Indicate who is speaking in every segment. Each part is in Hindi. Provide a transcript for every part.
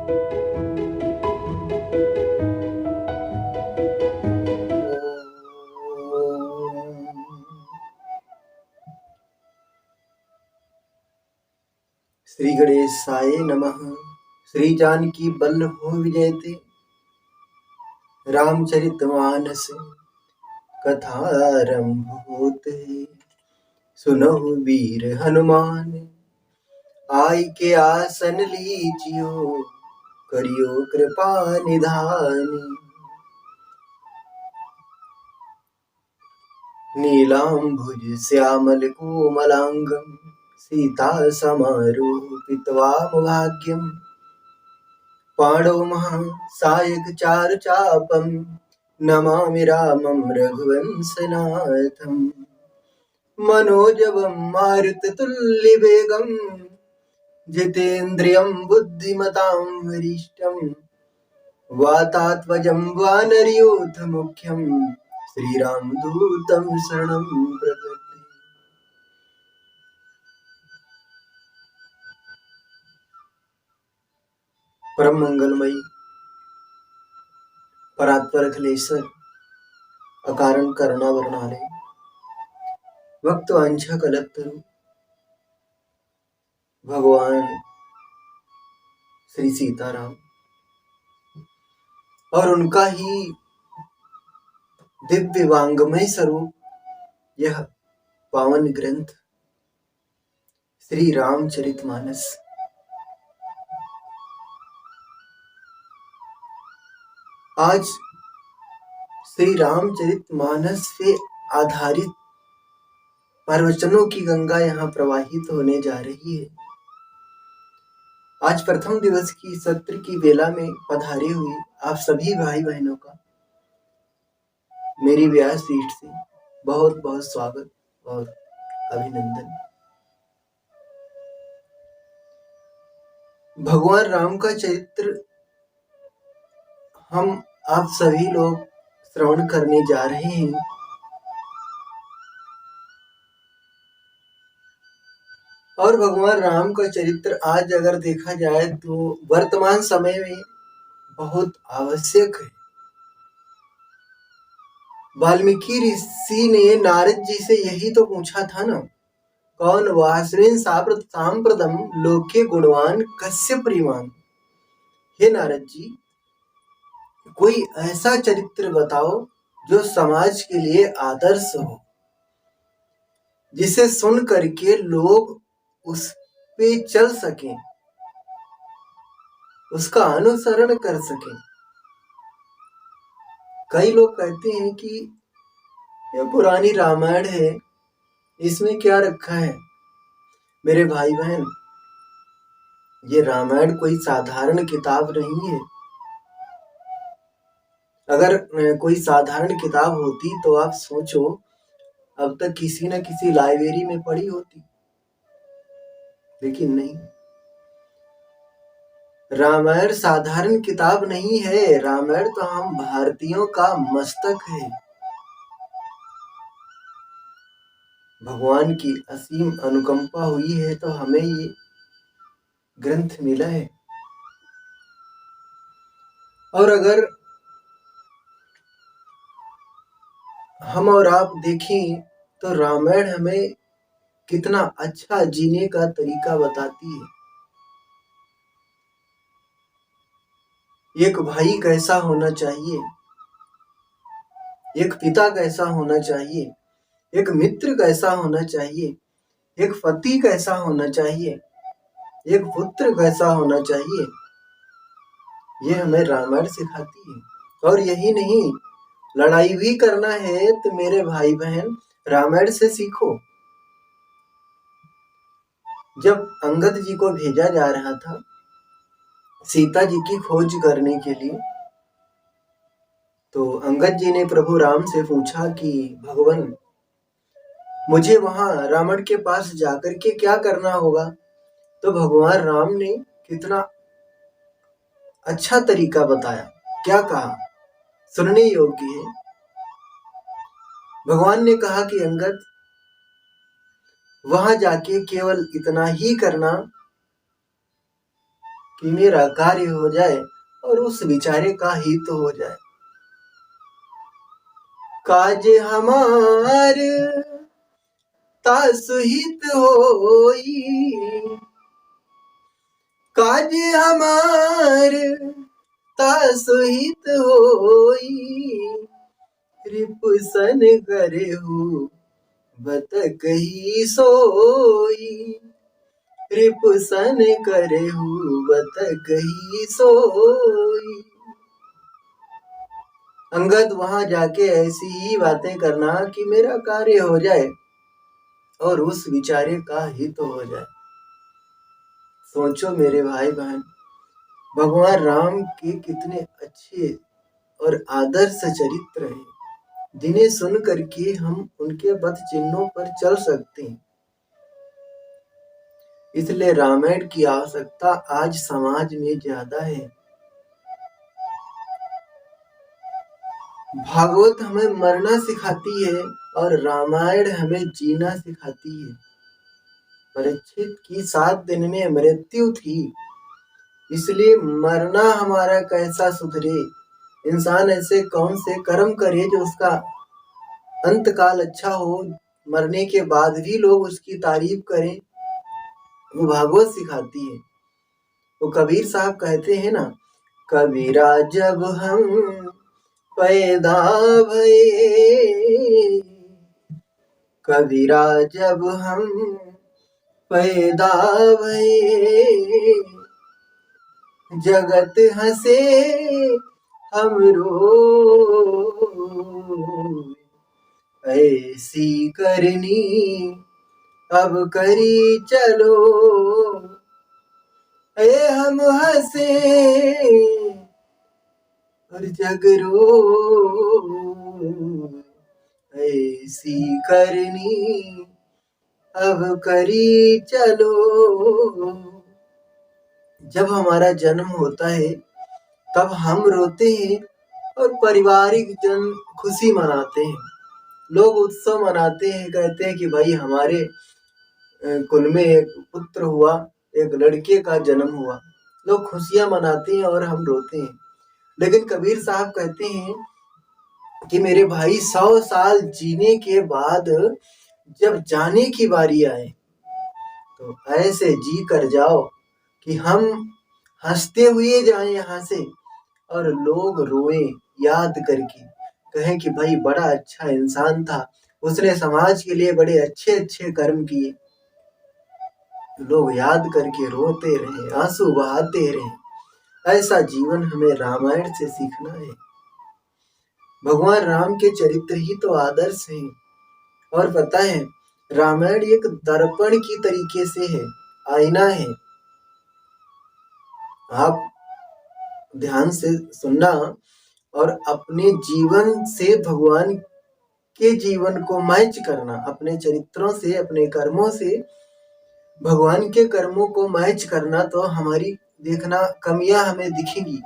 Speaker 1: श्री गणेशाय नमः। श्री जानकी वल्लभो विजयते रामचरितमानस कथारंभ होते। सुनहु वीर हनुमान आई के आसन लीजियो, करियो कृपा निधानी। नीलांबुज श्यामल कोमलांगं सीता समारूपितवाम भाग्यम्। पांडवमः सायक चारुचापं नमामि रामं रघुवंशनाथम्। मनोजवं मारुततुल्यवेगं जितेन्द्रियं बुद्धिमतां वरिष्ठं। वातात्मजं वानरयूथमुख्यं श्रीरामदूतं शरणं प्रपद्ये। परम मंगलमयी परात्पर अखिलेश्वर अकारण करुणा वर्णालय भक्त वांछा कल्पतरु भगवान श्री सीताराम और उनका ही दिव्य वांगमय स्वरूप यह पावन ग्रंथ श्री रामचरितमानस आज श्री रामचरितमानस से आधारित प्रवचनों की गंगा यहाँ प्रवाहित होने जा रही है। आज प्रथम दिवस की सत्र की बेला में पधारे हुए आप सभी भाई बहनों का मेरी व्यासपीठ से बहुत बहुत स्वागत और अभिनंदन। भगवान राम का चरित्र हम आप सभी लोग श्रवण करने जा रहे हैं। और भगवान राम का चरित्र आज अगर देखा जाए तो वर्तमान समय में बहुत आवश्यक है। वाल्मीकि ऋषि ने नारद जी से यही तो पूछा था ना, कौन वासवेन सांप्रदम लोके गुणवान कस्य परिवान। हे नारद जी, कोई ऐसा चरित्र बताओ जो समाज के लिए आदर्श हो, जिसे सुन करके लोग उस पे चल सकें, उसका अनुसरण कर सकें। कई लोग कहते हैं कि यह पुरानी रामायण है, इसमें क्या रखा है। मेरे भाई बहन, ये रामायण कोई साधारण किताब नहीं है। अगर कोई साधारण किताब होती तो आप सोचो अब तक किसी न किसी लाइब्रेरी में पढ़ी होती, लेकिन नहीं। रामायण साधारण किताब नहीं है। रामायण तो हम भारतीयों का मस्तक है। भगवान की असीम अनुकंपा हुई है तो हमें ये ग्रंथ मिला है। और अगर हम और आप देखें तो रामायण हमें कितना अच्छा जीने का तरीका बताती है। एक भाई कैसा होना चाहिए, एक पिता कैसा होना चाहिए, एक मित्र कैसा होना चाहिए, एक पति कैसा होना चाहिए, एक पुत्र कैसा होना चाहिए, ये हमें रामायण सिखाती है। और यही नहीं, लड़ाई भी करना है तो मेरे भाई बहन रामायण से सीखो। जब अंगद जी को भेजा जा रहा था सीता जी की खोज करने के लिए, तो अंगद जी ने प्रभु राम से पूछा कि भगवान, मुझे वहां रावण के पास जाकर के क्या करना होगा। तो भगवान राम ने कितना अच्छा तरीका बताया, क्या कहा, सुनने योग्य है। भगवान ने कहा कि अंगद, वहां जाके केवल इतना ही करना कि मेरा कार्य हो जाए और उस बेचारे का हित हो जाए। काज हमार तासु हित होई, काज हमार तासु हित होई, रिपुसन करेहु बत कही सोई, रिपुसन करेहु बत कही सोई। अंगद वहां जाके ऐसी ही बातें करना कि मेरा कार्य हो जाए और उस बेचारे का हित हो जाए। सोचो मेरे भाई बहन, भगवान राम के कितने अच्छे और आदर्श चरित्र हैं, जिन्हें सुन करके हम उनके पथ चिन्हों पर चल सकते हैं। इसलिए रामायण की आवश्यकता आज समाज में ज्यादा है। भागवत हमें मरना सिखाती है और रामायण हमें जीना सिखाती है। परीक्षित की 7 दिन में मृत्यु थी, इसलिए मरना हमारा कैसा सुधरे। इंसान ऐसे कौन से कर्म करे जो उसका अंत काल अच्छा हो, मरने के बाद भी लोग उसकी तारीफ करें, वो भागवत सिखाती है। वो कबीर साहब कहते हैं ना, कबीरा जब हम पैदा भये, कबीरा जब हम पैदा भये, जगत हंसे हम रोए, ऐसी करनी अब करी चलो, हम हंसे और जग रोए, ऐसी करनी अब करी चलो। जब हमारा जन्म होता है तब हम रोते हैं और पारिवारिक जन खुशी मनाते हैं, लोग उत्सव मनाते हैं, कहते हैं कि भाई हमारे कुल में एक पुत्र हुआ, एक लड़के का जन्म हुआ। लोग खुशियां मनाते हैं और हम रोते हैं। लेकिन कबीर साहब कहते हैं कि मेरे भाई 100 साल जीने के बाद जब जाने की बारी आए तो ऐसे जी कर जाओ कि हम हंसते हुए जाएं यहाँ से और लोग रोएं याद करके, कहें कि भाई बड़ा अच्छा इंसान था, उसने समाज के लिए बड़े अच्छे अच्छे कर्म किए। लोग याद करके रोते रहे, आंसू बहाते रहे। ऐसा जीवन हमें रामायण से सीखना है। भगवान राम के चरित्र ही तो आदर्श हैं। और पता है, रामायण एक दर्पण की तरीके से है, आईना है। आप ध्यान से सुनना और अपने जीवन से भगवान के जीवन को मैच करना, अपने चरित्रों से, अपने कर्मों से भगवान के कर्मों को मैच करना, तो हमारी देखना कमियां हमें दिखेगी।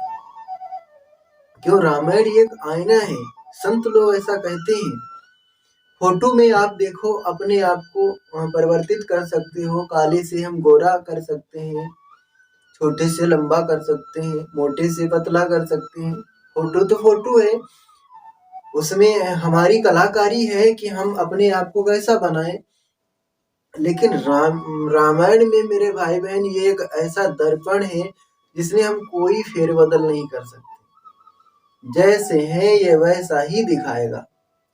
Speaker 1: क्यों? रामायण एक आईना है, संत लोग ऐसा कहते हैं। फोटो में आप देखो, अपने आप को परिवर्तित कर सकते हो, काले से हम गोरा कर सकते हैं, छोटे से लंबा कर सकते हैं, मोटे से पतला कर सकते हैं। फोटो तो फोटो है, उसमें हमारी कलाकारी है कि हम अपने आप को कैसा बनाएं। लेकिन रामायण में मेरे भाई बहन ये एक ऐसा दर्पण है जिसमें हम कोई फेरबदल नहीं कर सकते। जैसे हैं ये वैसा ही दिखाएगा।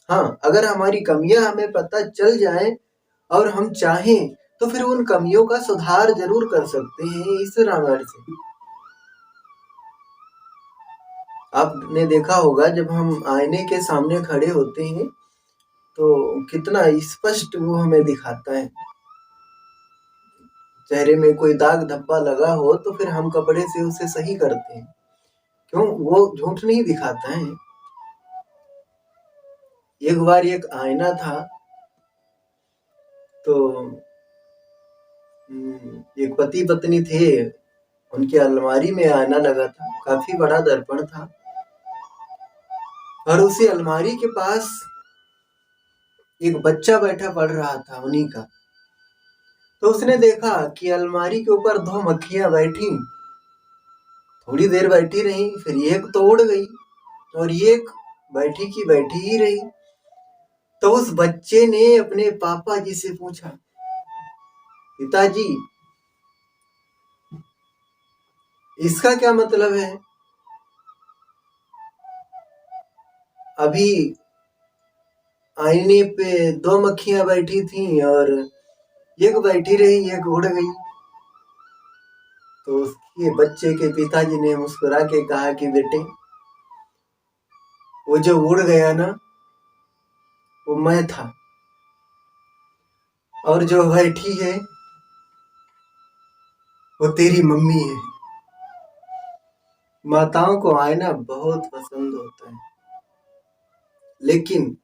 Speaker 1: हाँ, अगर हमारी कमियां हमें पता चल जाए और हम चाहें तो फिर उन कमियों का सुधार जरूर कर सकते हैं इस रामायण से। आपने देखा होगा जब हम आईने के सामने खड़े होते हैं तो कितना स्पष्ट वो हमें दिखाता है। चेहरे में कोई दाग धब्बा लगा हो तो फिर हम कपड़े से उसे सही करते हैं। क्यों? वो झूठ नहीं दिखाता है। एक बार एक आईना था, तो एक पति पत्नी थे, उनकी अलमारी में आईना लगा था, काफी बड़ा दर्पण था, और उसी अलमारी के पास एक बच्चा बैठा पढ़ रहा था उन्हीं का। तो उसने देखा कि अलमारी के ऊपर 2 मक्खियां बैठी थोड़ी देर बैठी रही, फिर एक तो उड़ गई और एक बैठी की बैठी ही रही। तो उस बच्चे ने अपने पापा जी से पूछा, पिताजी इसका क्या मतलब है? अभी आईने पे 2 मक्खियां बैठी थीं और एक बैठी रही, एक उड़ गई। तो उसके बच्चे के पिताजी ने मुस्कुरा के कहा कि बेटे, वो जो उड़ गया ना, वो मैं था, और जो बैठी है वो तेरी मम्मी है। माताओं को आईना बहुत पसंद होता है, लेकिन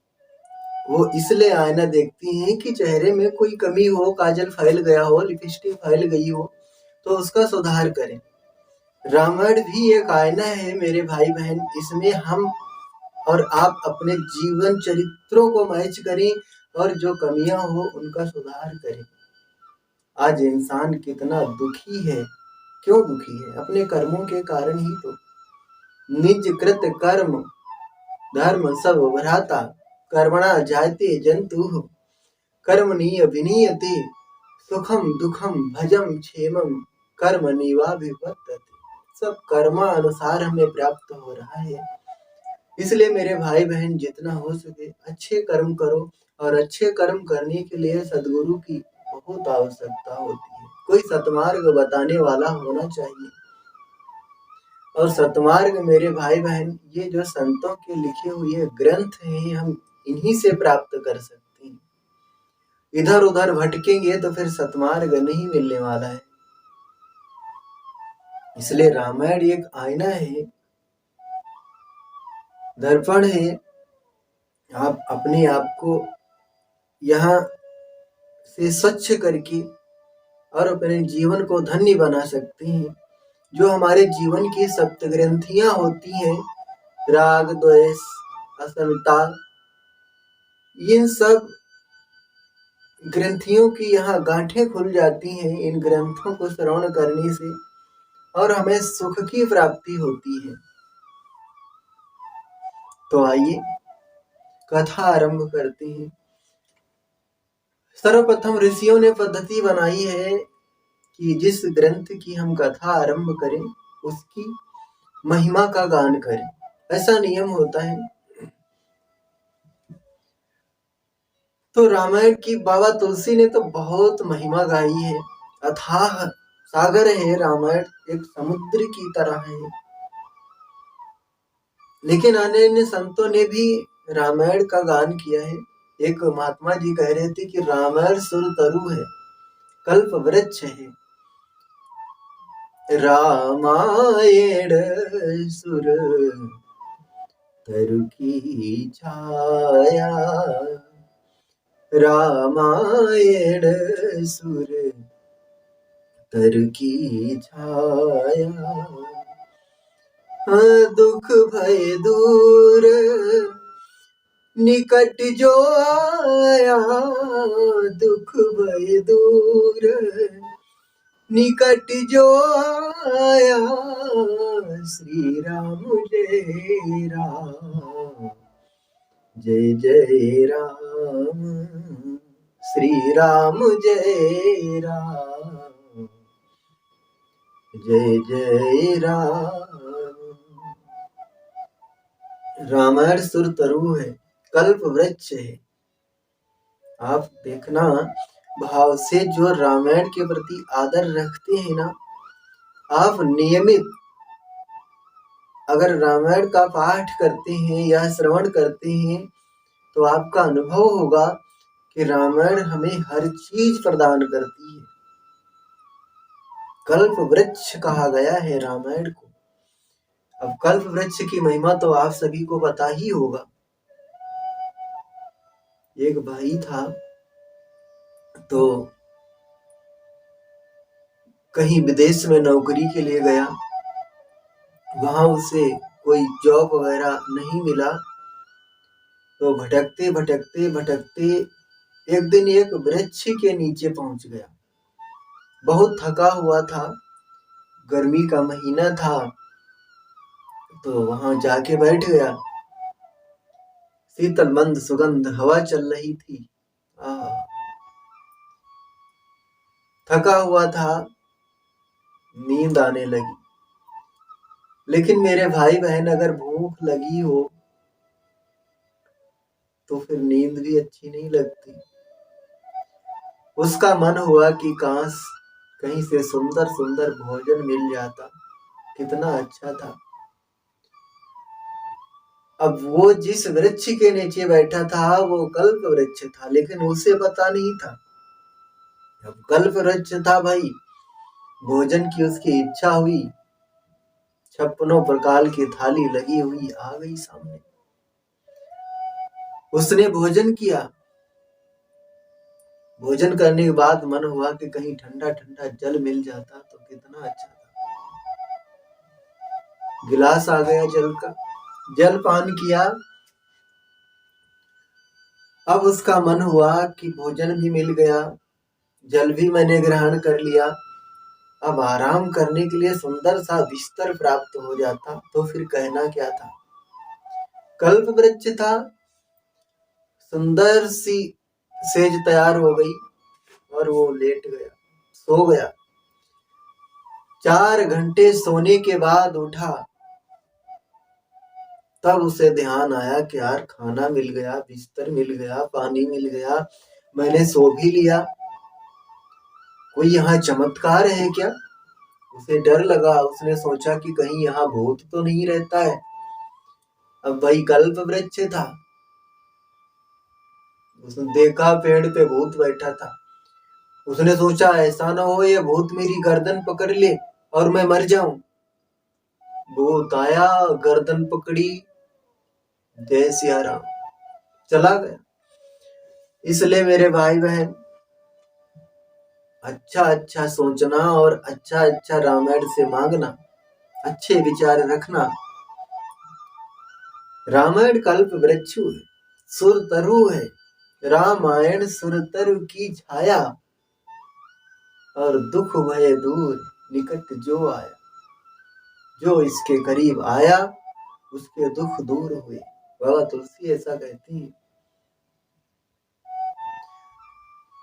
Speaker 1: वो इसलिए आईना देखती हैं कि चेहरे में कोई कमी हो, काजल फैल गया हो, लिपस्टिक फैल गई हो, तो उसका सुधार करें। रामायण भी एक आईना है मेरे भाई बहन। इसमें हम और आप अपने जीवन चरित्रों को मैच करें और जो कमियां हो उनका सुधार करें। आज इंसान कितना दुखी है। क्यों दुखी है? अपने कर्मों के कारण ही तो। निज कृत कर्म धर्म सब भ्राता, कर्मणा जायते जंतु, कर्मणीय विनीयते, सुखम दुखम भजम क्षेमम, कर्मणीवाभिवर्तते। सब कर्मानुसार हमें प्राप्त हो रहा है। इसलिए मेरे भाई बहन जितना हो सके अच्छे कर्म करो, और अच्छे कर्म करने के लिए सदगुरु की बहुत आवश्यकता होती है। कोई सतमार्ग बताने वाला होना चाहिए। और सतमार्ग मेरे भाई बहन, ये जो संतों के लिखे हुए ग्रंथ हैं, हम इन्हीं से प्राप्त कर सकते हैं। इधर उधर भटकेंगे तो फिर सतमार्ग नहीं मिलने वाला है। इसलिए रामायण एक आईना है, दर्पण है। आप अपने आप को यहाँ से स्वच्छ करके और अपने जीवन को धन्य बना सकते हैं। जो हमारे जीवन की सप्त ग्रंथियां होती हैं, राग द्वेष असलता, इन सब ग्रंथियों की यहाँ गांठें खुल जाती हैं इन ग्रंथों को श्रवण करने से, और हमें सुख की प्राप्ति होती है। तो आइए कथा आरंभ करते हैं। सर्वप्रथम ऋषियों ने पद्धति बनाई है कि जिस ग्रंथ की हम कथा आरंभ करें उसकी महिमा का गान करें। ऐसा नियम होता है। तो रामायण की बाबा तुलसी ने तो बहुत महिमा गाई है। अथाह सागर है रामायण, एक समुद्र की तरह है। लेकिन अन्य संतों ने भी रामायण का गान किया है। एक महात्मा जी कह रहे थे कि रामायण सुर तरु है, कल्प वृक्ष है। रामायण सुर तरु की छाया, रामायण सुर तरु की छाया। दुख भय दूर निकट जो आया, दुख भय दूर निकट जो आया, श्री राम जय राम, जय जय राम, श्री राम जय राम, जय जय राम। रामायण सुर तरु है, कल्प वृक्ष है। आप देखना, भाव से जो रामायण के प्रति आदर रखते हैं ना, आप नियमित अगर रामायण का पाठ करते हैं या श्रवण करते हैं तो आपका अनुभव होगा कि रामायण हमें हर चीज प्रदान करती है। कल्प वृक्ष कहा गया है रामायण को। अब कल्प वृक्ष की महिमा तो आप सभी को पता ही होगा। एक भाई था, तो कहीं विदेश में नौकरी के लिए गया। वहां उसे कोई जॉब वगैरह नहीं मिला। तो भटकते भटकते भटकते एक दिन एक वृक्ष के नीचे पहुंच गया। बहुत थका हुआ था, गर्मी का महीना था, तो वहां जाके बैठ गया। शीतल मंद सुगंध हवा चल रही थी। थका हुआ था, नींद आने लगी। लेकिन मेरे भाई बहन, अगर भूख लगी हो तो फिर नींद भी अच्छी नहीं लगती। उसका मन हुआ कि काश कहीं से सुंदर सुंदर भोजन मिल जाता, कितना अच्छा था। अब वो जिस वृक्ष के नीचे बैठा था वो कल्प वृक्ष था, लेकिन उसे पता नहीं था। अब कल्प वृक्ष था भाई, भोजन की उसकी इच्छा हुई, 56 प्रकार की थाली लगी हुई आ गई सामने। उसने भोजन किया। भोजन करने के बाद मन हुआ कि कहीं ठंडा ठंडा जल मिल जाता तो कितना अच्छा था। गिलास आ गया जल का, जल पान किया। अब उसका मन हुआ कि भोजन भी मिल गया, जल भी मैंने ग्रहण कर लिया, अब आराम करने के लिए सुंदर सा बिस्तर प्राप्त हो जाता तो फिर कहना क्या था। कल्प वृक्ष था, सुंदर सी सेज तैयार हो गई और वो लेट गया, सो गया। 4 घंटे सोने के बाद उठा, तब उसे ध्यान आया कि यार खाना मिल गया, बिस्तर मिल गया, पानी मिल गया, मैंने सो भी लिया, कोई यहाँ चमत्कार है क्या। उसे डर लगा, उसने सोचा कि कहीं यहाँ भूत तो नहीं रहता है। अब वही कल्प वृक्ष था, उसने देखा पेड़ पे भूत बैठा था। उसने सोचा ऐसा ना हो ये भूत मेरी गर्दन पकड़ ले और मैं मर जाऊं। भूत आया, गर्दन पकड़ी, जय सिया राम, चला गया। इसलिए मेरे भाई बहन, अच्छा अच्छा सोचना और अच्छा अच्छा रामायण से मांगना, अच्छे विचार रखना। रामायण कल्प वृक्ष है, सुर तरु है, रामायण सुर तरु की छाया, और दुख भय दूर निकट जो आया। जो इसके करीब आया उसके दुख दूर हुए। बाबा तुलसी ऐसा कहती है।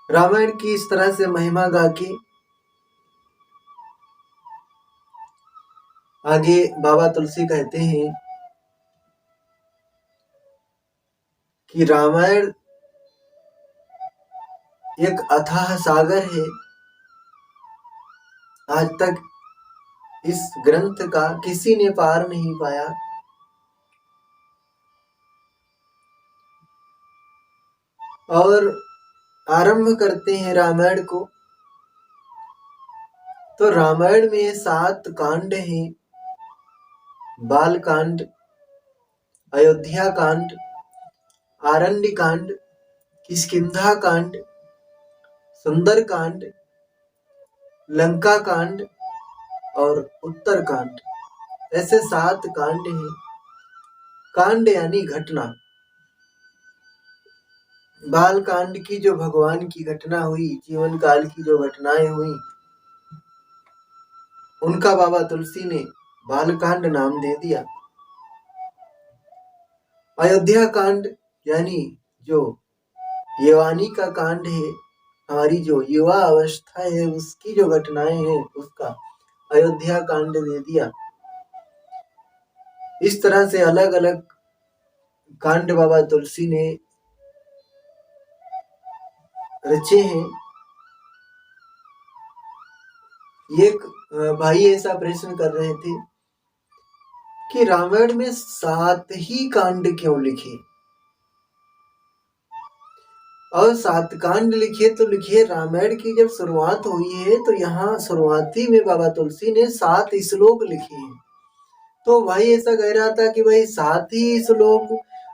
Speaker 1: रामायण की इस तरह से महिमा गा के आगे बाबा तुलसी कहते हैं कि रामायण एक अथाह सागर है। आज तक इस ग्रंथ का किसी ने पार नहीं पाया। और आरंभ करते हैं रामायण को, तो रामायण में 7 कांड हैं। बाल कांड, अयोध्या कांड, आरण्य कांड, किष्किंधा कांड, सुंदर कांड, लंका कांड और उत्तर कांड, ऐसे 7 कांड हैं। कांड यानी घटना। बाल कांड की जो भगवान की घटना हुई, जीवन काल की जो घटनाएं हुई, उनका बाबा तुलसी ने बाल कांड नाम दे दिया। अयोध्या कांड यानी जो यवानी का कांड है, हमारी जो युवा अवस्था है उसकी जो घटनाएं हैं, उसका अयोध्या कांड दे दिया। इस तरह से अलग अलग कांड बाबा तुलसी ने रचे हैं। एक भाई ऐसा प्रश्न कर रहे थे कि रामायण में 7 ही कांड क्यों लिखे, और 7 कांड लिखे तो लिखे। रामायण की जब शुरुआत हुई है तो यहाँ शुरुआती में बाबा तुलसी ने 7 श्लोक लिखे हैं। तो भाई ऐसा कह रहा था कि भाई 7 ही श्लोक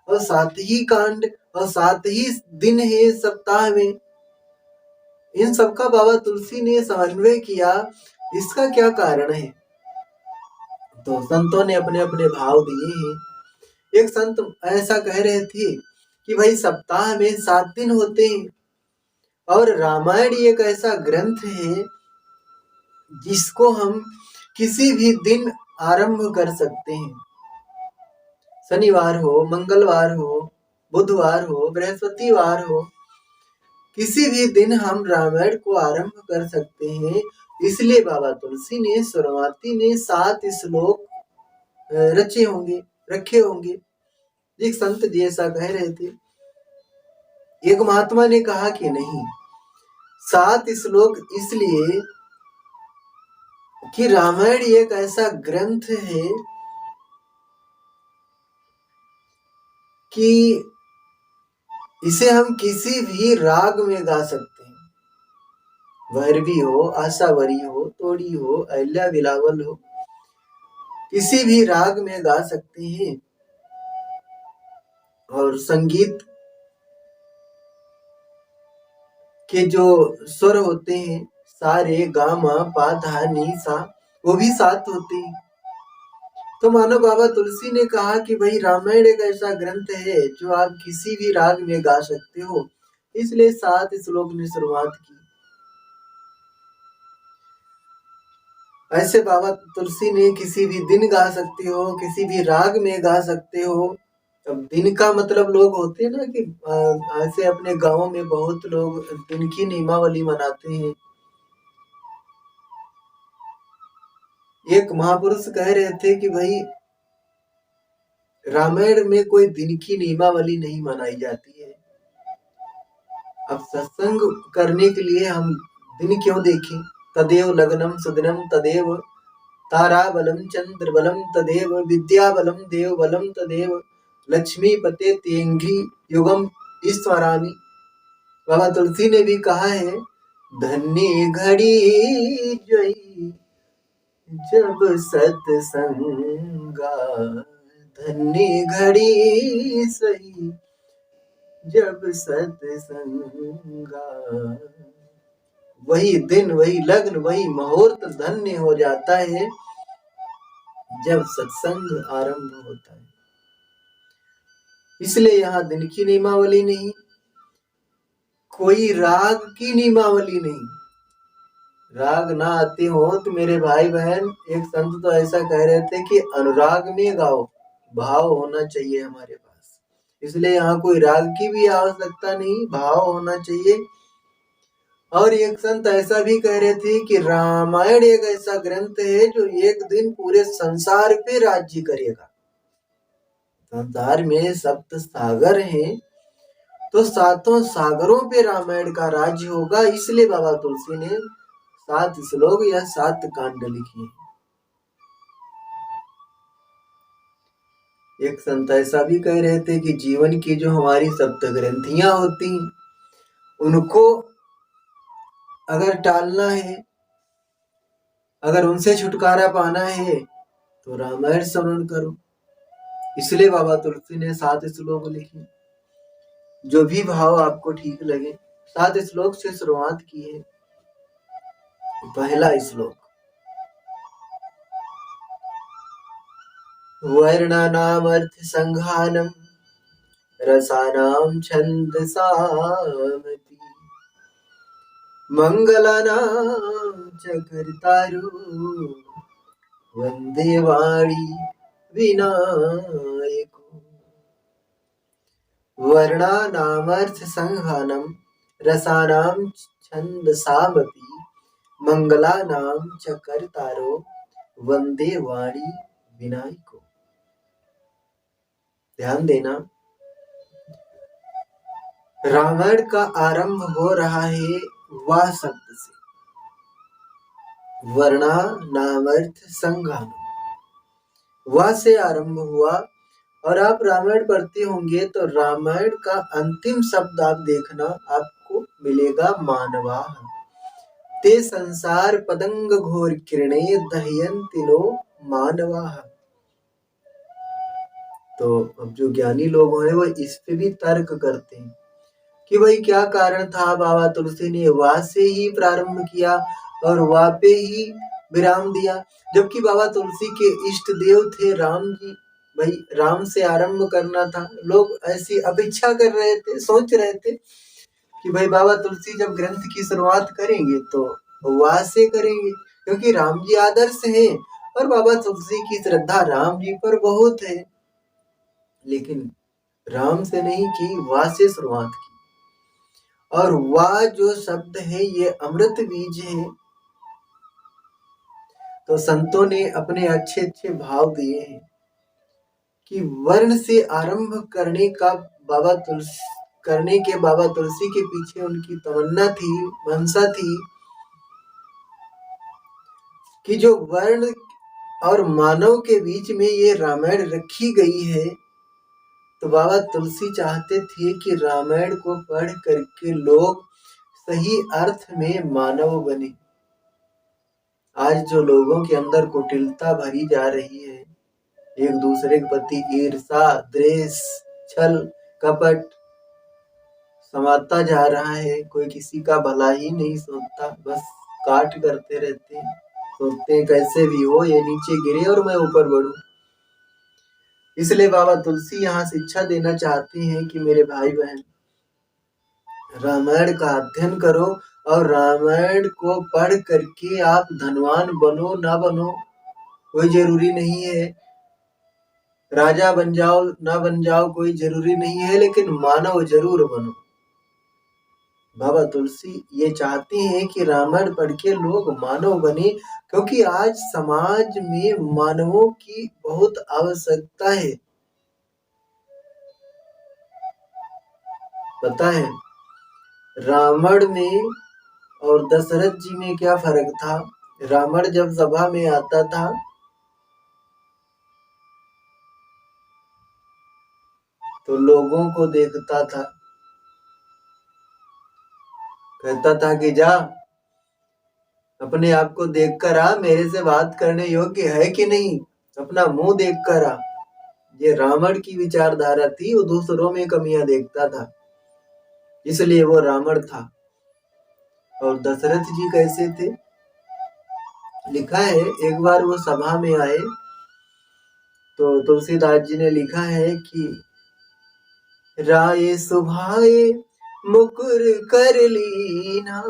Speaker 1: और 7 ही कांड और 7 ही दिन है सप्ताह में, इन सबका बाबा तुलसी ने समन्वय किया, इसका क्या कारण है। तो संतों ने अपने अपने भाव दिए हैं। एक संत ऐसा कह रहे थे कि भाई सप्ताह में 7 दिन होते हैं, और रामायण एक ऐसा ग्रंथ है जिसको हम किसी भी दिन आरंभ कर सकते हैं। शनिवार हो, मंगलवार हो, बुधवार हो, बृहस्पतिवार हो, किसी भी दिन हम रामायण को आरंभ कर सकते हैं। इसलिए बाबा तुलसी ने, शुरुआती ने 7 श्लोक रचे होंगे, रखे होंगे। एक संत जी ऐसा कह रहे थे। एक महात्मा ने कहा कि नहीं, 7 श्लोक इसलिए कि रामायण एक ऐसा ग्रंथ है कि इसे हम किसी भी राग में गा सकते हैं। भैरवी हो, आशावरी हो, तोड़ी हो, अहिल्या बिलावल हो, किसी भी राग में गा सकते हैं। और संगीत के जो स्वर होते हैं, सा रे गा मा पा धा नी सा, वो भी 7 होते हैं। तो मानो बाबा तुलसी ने कहा कि भाई रामायण एक ऐसा ग्रंथ है जो आप किसी भी राग में गा सकते हो, इसलिए 7 श्लोक ने शुरुआत की। ऐसे बाबा तुलसी ने किसी भी दिन गा सकते हो, किसी भी राग में गा सकते हो। अब दिन का मतलब लोग होते हैं ना कि ऐसे अपने गांव में बहुत लोग दिन की नियमावली मनाते हैं। एक महापुरुष कह रहे थे कि भाई रामायण में कोई दिन की नियमावली नहीं मनाई जाती है। अब सत्संग करने के लिए हम दिन क्यों देखें? तदेव लग्नम सुदिनम तदेव ताराबलम चंद्रबलम तदेव विद्याबलम देवबलम तदेव लक्ष्मीपते तेंघ्रि युगम ईश्वरामि। बाबा तुलसी ने भी कहा है, धन्य घड़ी जोई जब सत्संगा, धन्य घड़ी सही जब सत्संगा। वही दिन, वही लग्न, वही मुहूर्त धन्य हो जाता है जब सत्संग आरंभ होता है। इसलिए यहाँ दिन की नियमावली नहीं, कोई राग की नियमावली नहीं। राग ना आते हो तो मेरे भाई बहन, एक संत तो ऐसा कह रहे थे कि अनुराग में गाओ, भाव होना चाहिए हमारे पास। इसलिए यहाँ कोई राग की भी आवश्यकता नहीं, भाव होना चाहिए। और एक संत ऐसा भी कह रहे थे कि रामायण एक ऐसा ग्रंथ है जो एक दिन पूरे संसार पे राज्य करेगा। संसार में 7 सागर हैं, तो 7 सागरों पे रामायण का राज्य होगा। इसलिए बाबा तुलसी ने 7 श्लोक या 7 कांड लिखे। एक संत ऐसा भी कह रहे थे कि जीवन की जो हमारी 7 ग्रंथियां होती, उनको अगर टालना है, अगर उनसे छुटकारा पाना है, तो रामायण श्रवण करो। इसलिए बाबा तुलसी ने 7 श्लोक लिखे। जो भी भाव आपको ठीक लगे, 7 श्लोक से शुरुआत की है। पहला श्लोक, वर्णानामर्थ संघानम रसानाम छंदसामपि मंगलानां च कर्तारो वंदे वाणी विनायको। वर्णानामर्थ संघानम रसानां छंदसामपि मंगलानां च कर्तारो वंदे वाणी विनायको। ध्यान देना, रामायण का आरंभ हो रहा है वा शब्द से। वर्णा नामर्थ संघानम, वा से आरंभ हुआ। और आप रामायण पढ़ते होंगे तो रामायण का अंतिम शब्द आप देखना, आपको मिलेगा मानवा। ते संसार पतंग घोर किरणे दह्यन्ति नो मानवा। तो अब जो ज्ञानी लोग हैं वो इस पे भी तर्क करते हैं कि भाई क्या कारण था बाबा तुलसी ने वा से ही प्रारंभ किया और वा पे ही विराम दिया, जबकि बाबा तुलसी के इष्ट देव थे राम जी। भाई राम से आरंभ करना था। लोग ऐसी अपेक्षा कर रहे थे, सोच रहे थे कि भाई बाबा तुलसी जब ग्रंथ की शुरुआत करेंगे तो वा से करेंगे, क्योंकि राम जी आदर्श हैं और बाबा तुलसी की श्रद्धा राम जी पर बहुत है। लेकिन राम से नहीं की, वा से शुरुआत की। और वा जो शब्द है ये अमृत बीज है। तो संतों ने अपने अच्छे अच्छे भाव दिए हैं कि वर्ण से आरंभ करने का बाबा तुलसी के पीछे उनकी तमन्ना थी, मंशा थी कि जो वर्ण और मानव के बीच में ये रामायण रखी गई है, तो बाबा तुलसी चाहते थे कि रामायण को पढ़ करके लोग सही अर्थ में मानव बने। आज जो लोगों के अंदर कुटिलता भरी जा रही है, एक दूसरे के प्रति ईर्षा, द्वेष, छल, कपट समाता जा रहा है। कोई किसी का भला ही नहीं सोचता, बस काट करते रहते हैं, सोचते हैं कैसे भी हो ये नीचे गिरे और मैं ऊपर बढ़ूं। इसलिए बाबा तुलसी यहाँ शिक्षा देना चाहते हैं कि मेरे भाई बहन, रामायण का अध्ययन करो और रामायण को पढ़ करके आप धनवान बनो ना बनो कोई जरूरी नहीं है, राजा बन जाओ ना बन जाओ कोई जरूरी नहीं है, लेकिन मानव जरूर बनो। बाबा तुलसी ये चाहते हैं कि रामायण पढ़ के लोग मानव बने, क्योंकि आज समाज में मानवों की बहुत आवश्यकता है। पता है रावण में और दशरथ जी में क्या फर्क था? रावण जब सभा में आता था तो लोगों को देखता था, कहता था कि जा अपने आप को देख कर आ, मेरे से बात करने योग्य है कि नहीं, अपना मुंह देख कर आ। ये रावण की विचारधारा थी, वो दूसरों में कमियां देखता था, इसलिए वो रावण था। और दशरथ जी कैसे थे? लिखा है एक बार वो सभा में आए तो तुलसीदास जी ने लिखा है कि राय सुभाए मुकुर कर लीना,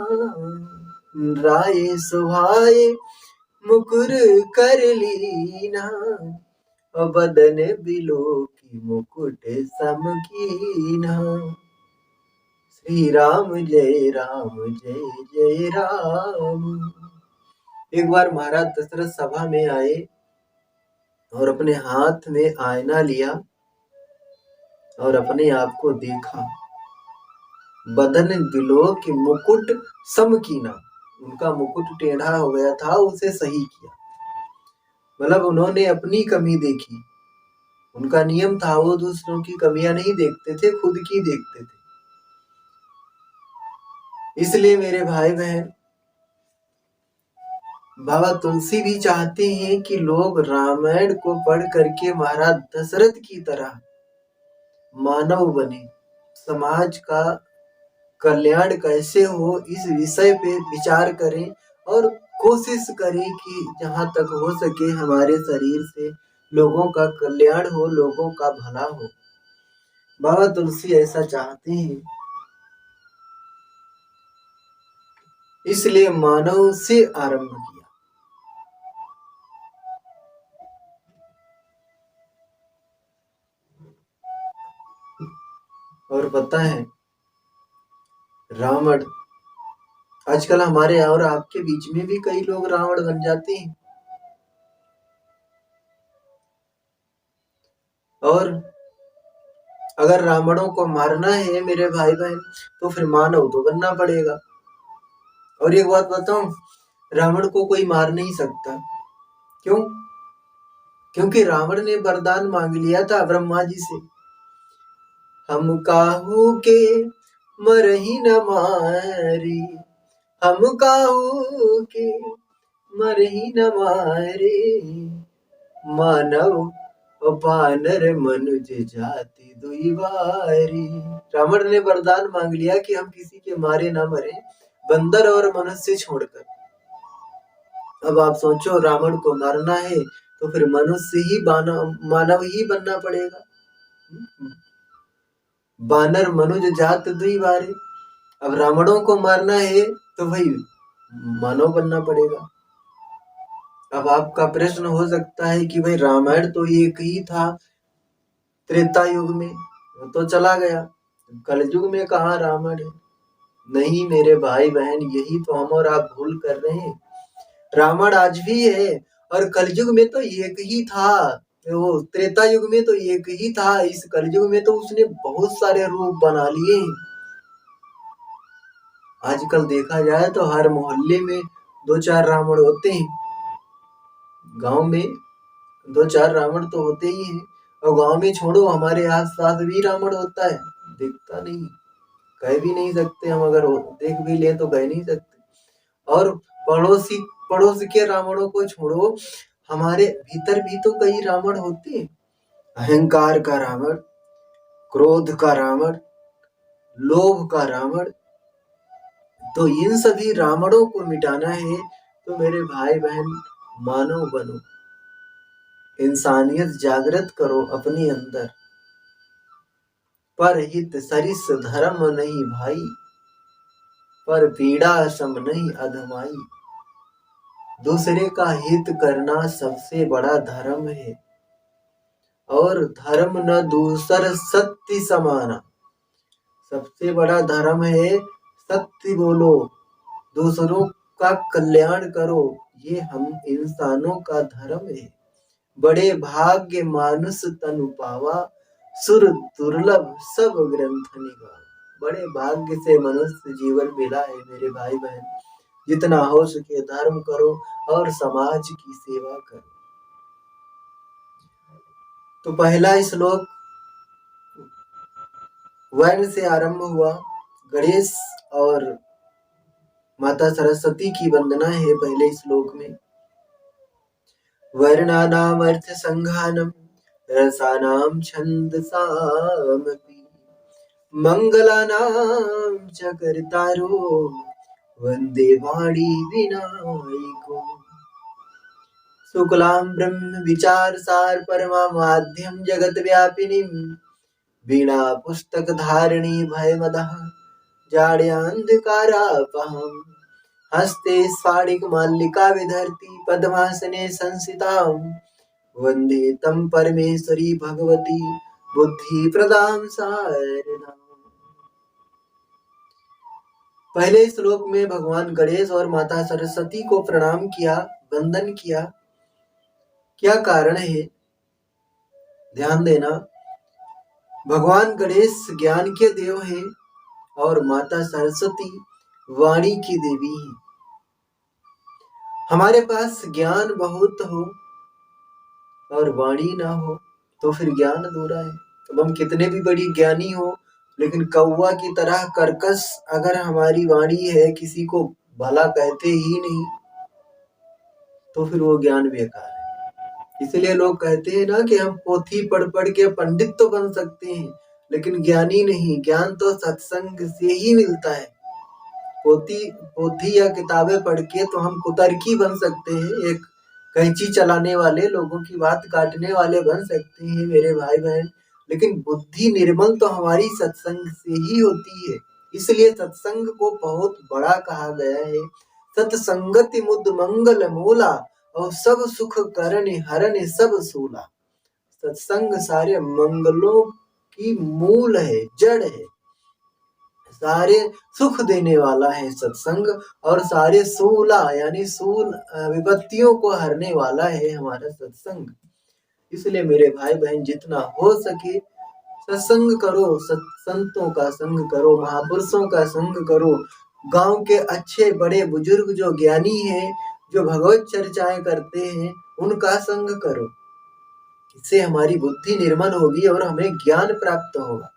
Speaker 1: राय सुभाए मुकुर कर लीना, बदन बिलो की मुकुट सम कीना। श्री राम जय जय जय राम। एक बार महाराज दशरथ सभा में आए और अपने हाथ में आईना लिया और अपने आप को देखा, बदन बिलो कि मुकुट सम कीना, उनका मुकुट टेढ़ा हो गया था, उसे सही किया। मतलब उन्होंने अपनी कमी देखी। उनका नियम था वो दूसरों की कमियां नहीं देखते थे, खुद की देखते थे। इसलिए मेरे भाई बहन, बाबा तुलसी भी चाहते हैं कि लोग रामायण को पढ़ करके महाराज दशरथ की तरह मानव बने, समाज का कल्याण कैसे हो इस विषय पे विचार करें और कोशिश करें कि जहां तक हो सके हमारे शरीर से लोगों का कल्याण हो, लोगों का भला हो। बाबा तुलसी ऐसा चाहते हैं, इसलिए मानव से आरंभ किया। और पता है रावण, आजकल हमारे और आपके बीच में भी कई लोग रावण बन जाते हैं। और अगर रावणों को मारना है मेरे भाई बहन, तो फिर मानव तो बनना पड़ेगा। और एक बात बताऊं, रावण को कोई मार नहीं सकता। क्यों? क्योंकि रावण ने वरदान मांग लिया था ब्रह्मा जी से, हम काहू के मरही न मारी, हम काहू के मरही न मारे, मानव बानर मनुज जाति दुई बारी। रावण ने वरदान मांग लिया कि हम किसी के मारे ना मरे, बंदर और मनुष्य छोड़कर। अब आप सोचो, रावण को मारना है तो फिर मनुष्य ही मानव ही बनना पड़ेगा। बानर मनुज जात दुई बारे। अब रावणों को मारना है तो भाई मानव बनना पड़ेगा। अब आपका प्रश्न हो सकता है कि भाई रामायण तो एक ही था, त्रेता युग में वो तो चला गया, कलयुग में कहाँ रावण है। नहीं मेरे भाई बहन, यही तो हम और आप भूल कर रहे हैं। रावण आज भी है, और कलयुग में तो एक ही था। वो त्रेता युग में तो एक ही था, इस कलयुग में तो उसने बहुत सारे रूप बना लिए। आजकल देखा जाए तो हर मोहल्ले में 2-4 रावण होते हैं, गांव में 2-4 रावण तो होते ही हैं। और गांव में छोड़ो, हमारे आस पास भी रावण होता है, दिखता नहीं, कह भी नहीं सकते हम, अगर देख भी ले तो कह नहीं सकते। और पड़ोसी पड़ोस के रावणों को छोड़ो, हमारे भीतर भी तो कई रावण होते हैं। अहंकार का रावण, क्रोध का रावण, लोभ का रावण। तो इन सभी रावणों को मिटाना है तो मेरे भाई बहन मानव बनो, इंसानियत जागृत करो अपने अंदर। पर हित सरिस धर्म नहीं भाई, पर पीड़ा सम नहीं अधमाई। दूसरे का हित करना सबसे बड़ा धर्म है, और धर्म न दूसर सत्य समाना। सबसे बड़ा धर्म है सत्य बोलो, दूसरों का कल्याण करो, ये हम इंसानों का धर्म है। बड़े भाग्य मानुष तनु पावा, सुर दुर्लभ सब ग्रंथ निगावा। बड़े भाग्य से मनुष्य जीवन मिला है मेरे भाई बहन। जितना हो सके धर्म करो और समाज की सेवा करो। तो पहला श्लोक वर्ण से आरंभ हुआ। गणेश और माता सरस्वती की वंदना है पहले श्लोक में। वर्णानाम अर्थ संघानम रसानाम छंदसामपि मंगलानाम च कर्तारो वंदे वाणी विनायको। शुक्लां ब्रह्म विचार सार परमा माध्यम जगत व्यापिनी वीणा पुस्तक धारिणी भयमदः जाड्यान्धकारापहम्। हस्ते स्फाटिक माल्लिका विधरती पद्मासने संसितां वंदे तं परमेश्वरी भगवती बुद्धि प्रदां सारदाम्। पहले श्लोक में भगवान गणेश और माता सरस्वती को प्रणाम किया, वंदन किया। क्या कारण है, ध्यान देना। भगवान गणेश ज्ञान के देव हैं और माता सरस्वती वाणी की देवी है। हमारे पास ज्ञान बहुत हो और वाणी ना हो तो फिर ज्ञान अधूरा है। अब हम कितने भी बड़ी ज्ञानी हो, लेकिन कौवा की तरह कर्कश अगर हमारी वाणी है, किसी को भला कहते ही नहीं, तो फिर वो ज्ञान बेकार है। इसलिए लोग कहते हैं ना कि हम पोथी पढ़ पढ़ के पंडित तो बन सकते हैं, लेकिन ज्ञानी नहीं। ज्ञान तो सत्संग से ही मिलता है। पोथी या किताबें पढ़ के तो हम कुतर्की बन सकते हैं, एक कैंची चलाने वाले, लोगों की बात काटने वाले बन सकते हैं मेरे भाई बहन, लेकिन बुद्धि निर्मल तो हमारी सत्संग से ही होती है। इसलिए सत्संग को बहुत बड़ा कहा गया है। सत्संगति मुद मंगल मूला, और सब सुख करने हरने सब सूला। सत्संग सारे मंगलों की मूल है, जड़ है। सारे सुख देने वाला है सत्संग, और सारे सूला यानी सूल विपत्तियों को हरने वाला है हमारा सत्संग। इसलिए मेरे भाई बहन जितना हो सके सत्संग करो, संतों का संग करो, महापुरुषों का संग करो। गांव के अच्छे बड़े बुजुर्ग जो ज्ञानी हैं, जो भगवत चर्चाएं करते हैं, उनका संग करो। इससे हमारी बुद्धि निर्मल होगी और हमें ज्ञान प्राप्त होगा।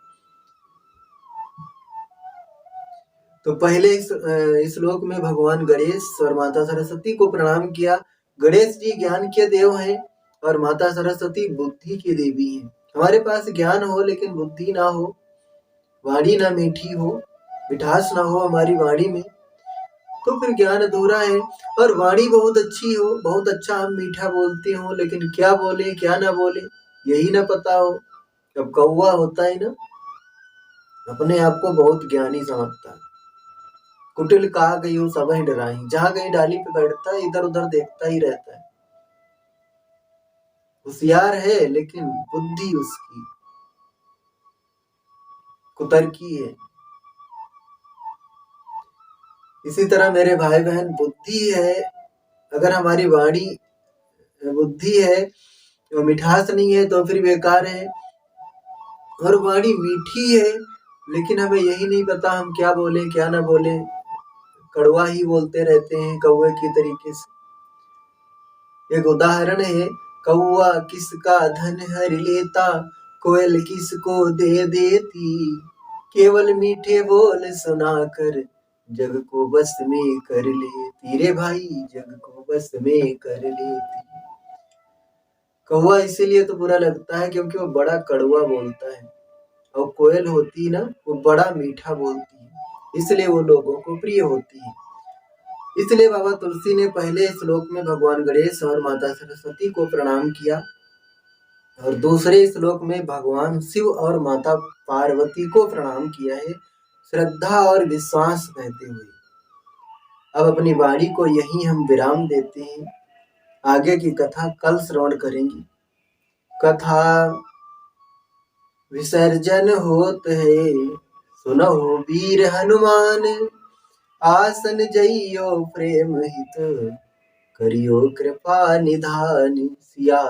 Speaker 1: तो पहले इस श्लोक में भगवान गणेश और माता सरस्वती को प्रणाम किया। गणेश जी ज्ञान के देव हैं और माता सरस्वती बुद्धि की देवी हैं। हमारे पास ज्ञान हो लेकिन बुद्धि ना हो, वाणी ना मीठी हो, मिठास ना हो हमारी वाणी में, तो फिर ज्ञान अधूरा है। और वाणी बहुत अच्छी हो, बहुत अच्छा हम मीठा बोलते हो, लेकिन क्या बोले क्या ना बोले यही ना पता हो। अब कौवा होता है ना, अपने आप को बहुत ज्ञानी समझता है। कुटिल कहा गई हो सब डराई, जहां कहीं डाली पे बैठता है इधर उधर देखता ही रहता है। होशियार है लेकिन बुद्धि उसकी कुतर्की है। इसी तरह मेरे भाई बहन, बुद्धि है, अगर हमारी वाणी बुद्धि है और मिठास नहीं है तो फिर बेकार है। और वाणी मीठी है लेकिन हमें यही नहीं पता हम क्या बोले क्या ना बोले, कड़वा ही बोलते रहते हैं कौवे की तरीके से। एक उदाहरण है, कौवा किसका धन हर लेता, कोयल किसको दे देती, केवल मीठे बोल सुनाकर जग को बस में कर लेती। रे भाई, जग को बस में कर लेती। कौवा इसीलिए तो बुरा लगता है क्योंकि वो बड़ा कड़वा बोलता है, और कोयल होती ना, वो बड़ा मीठा बोलती है, इसलिए वो लोगों को प्रिय होती है। इसलिए बाबा तुलसी ने पहले श्लोक में भगवान गणेश और माता सरस्वती को प्रणाम किया, और दूसरे श्लोक में भगवान शिव और माता पार्वती को प्रणाम किया है, श्रद्धा और विश्वास कहते हुए। अब अपनी वाणी को यहीं हम विराम देते हैं। आगे की कथा कल श्रवण करेंगे। कथा विसर्जन होत है, सुनहो वीर हनुमान, आसन जइयो प्रेम हित, करियो कृपा निधान। सिया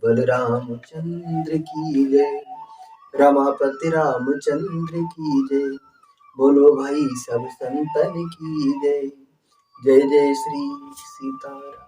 Speaker 1: बलराम चंद्र की जय, रमापति रामचंद्र की जय। बोलो भाई सब संतन की जय। जय जय श्री सीताराम।